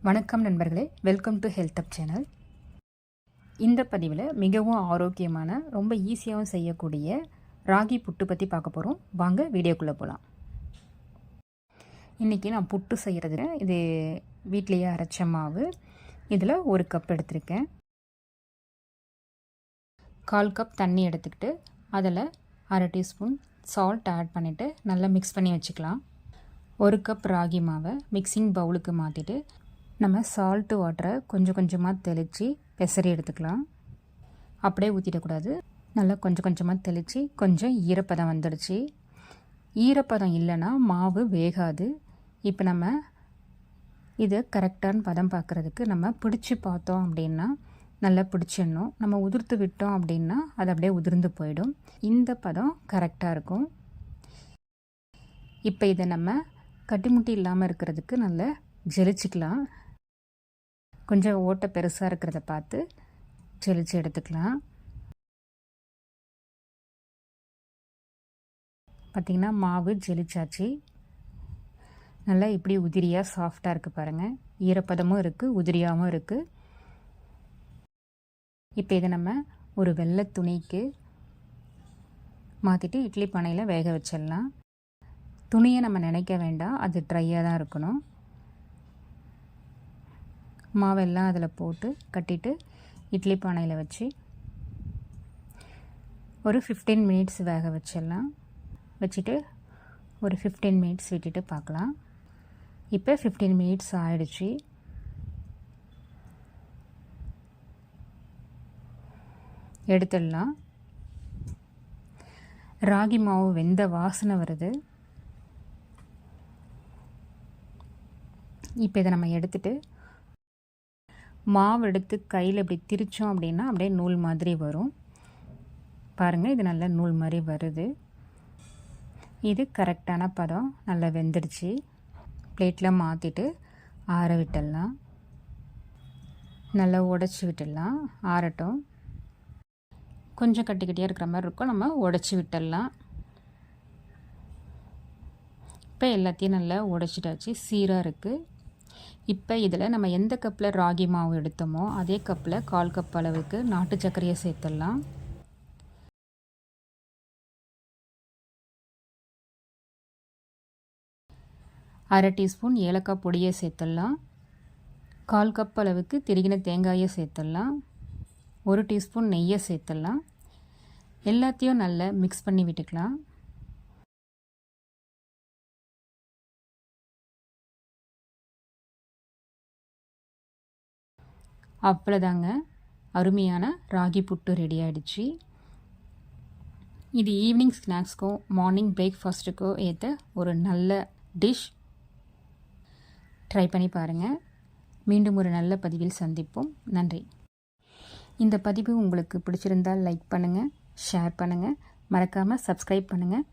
வணக்கம் நண்பர்களே, welcome to health up channel. இந்த பதிவில் மிகவும் ஆரோக்கியமான ரொம்ப ஈஸியாகவும் செய்யக்கூடிய ராகி புட்டு பற்றி பார்க்க போகிறோம். வாங்க வீடியோக்குள்ளே போகலாம். இன்றைக்கி நான் புட்டு செய்கிறது, இது வீட்லேயே அரைச்ச மாவு. இதில் 1 கப் எடுத்திருக்கேன். 1/4 கப் தண்ணி எடுத்துக்கிட்டு அதில் 1/2 டீஸ்பூன் சால்ட் ஆட் பண்ணிவிட்டு நல்லா மிக்ஸ் பண்ணி வச்சுக்கலாம். 1 கப் ராகி மாவை மிக்சிங் பவுலுக்கு மாற்றிட்டு நம்ம சால்ட்டு வாட்டரை கொஞ்சம் கொஞ்சமாக தெளித்து பெசரி எடுத்துக்கலாம். அப்படியே ஊற்றிடக்கூடாது. நல்லா கொஞ்சம் கொஞ்சமாக தெளித்து கொஞ்சம் ஈரப்பதம் வந்துடுச்சு. ஈரப்பதம் இல்லைன்னா மாவு வேகாது. இப்போ நம்ம இதை கரெக்டான பதம் பார்க்குறதுக்கு நம்ம பிடிச்சி பார்த்தோம் அப்படின்னா நல்லா பிடிச்சிடணும். நம்ம உதிர்த்து விட்டோம் அப்படின்னா அது அப்படியே உதிர்ந்து போயிடும். இந்த பதம் கரெக்டாக இருக்கும். இப்போ இதை நம்ம கட்டிமுட்டி இல்லாமல் இருக்கிறதுக்கு நல்லா ஜெலிச்சிக்கலாம். கொஞ்சம் ஓட்டை பெருசாக இருக்கிறத பார்த்து ஜெலிச்சு எடுத்துக்கலாம். பார்த்திங்கன்னா மாவு ஜெலிச்சாச்சு. நல்லா இப்படி உதிரியாக சாஃப்டாக இருக்குது பாருங்கள். ஈரப்பதமும் இருக்குது, உதிரியாகவும் இருக்குது. இப்போ இதை நம்ம ஒரு வெள்ளை துணிக்கு மாற்றிட்டு இட்லி பானையில் வேக வச்சிடலாம். துணியை நம்ம நினைக்க வேண்டாம், அது ட்ரையாக தான் இருக்கணும். மாவெல்லாம் அதில் போட்டு கட்டிட்டு இட்லி பானையில் வச்சு ஒரு 15 மினிட்ஸ் வேக வச்சிடலாம். வச்சுட்டு ஒரு 15 மினிட்ஸ் விட்டுட்டு பார்க்கலாம். இப்போ 15 மினிட்ஸ் ஆயிடுச்சு. எடுத்துடலாம். ராகி மாவு வெந்த வாசனை வருது. இப்போ இதை நம்ம எடுத்துட்டு மாவு எடுத்து கையில் இப்படி திரிச்சோம் அப்படின்னா அப்படியே நூல் மாதிரி வரும். பாருங்கள், இது நல்ல நூல் மாதிரி வருது. இது கரெக்டான பதம். நல்லா வெந்துடுச்சு. பிளேட்டில் மாற்றிட்டு ஆற விட்டுடலாம். நல்லா உடச்சி விட்டுடலாம். ஆறட்டும். கொஞ்சம் கட்டி கட்டியாக இருக்கிற மாதிரி இருக்கும், நம்ம உடச்சி விட்டுடலாம். இப்போ எல்லாத்தையும் நல்லா உடச்சிட்டாச்சு. சீராக இருக்குது. இப்போ இதில் நம்ம எந்த கப்பில் ராகி மாவு எடுத்தோமோ அதே கப்பில் 1/4 கப் அளவுக்கு நாட்டு சர்க்கரையை சேர்த்துடலாம். அரை டீஸ்பூன் ஏலக்காய் பொடியை சேர்த்துடலாம். 1/4 கப் அளவுக்கு திருகின தேங்காயை சேர்த்துடலாம். 1 டீஸ்பூன் நெய்யை சேர்த்துடலாம். எல்லாத்தையும் நல்லா மிக்ஸ் பண்ணி விட்டுக்கலாம். அவ்வளோதாங்க, அருமையான ராகி புட்டு ரெடி ஆகிடுச்சு. இது ஈவினிங் ஸ்நாக்ஸ்க்கோ மார்னிங் பிரேக்ஃபாஸ்ட்டுக்கோ ஏற்ற ஒரு நல்ல டிஷ். ட்ரை பண்ணி பாருங்கள். மீண்டும் ஒரு நல்ல பதிவில் சந்திப்போம். நன்றி. இந்த பதிவு உங்களுக்கு பிடிச்சிருந்தால் லைக் பண்ணுங்கள், ஷேர் பண்ணுங்கள், மறக்காமல் சப்ஸ்கிரைப் பண்ணுங்கள்.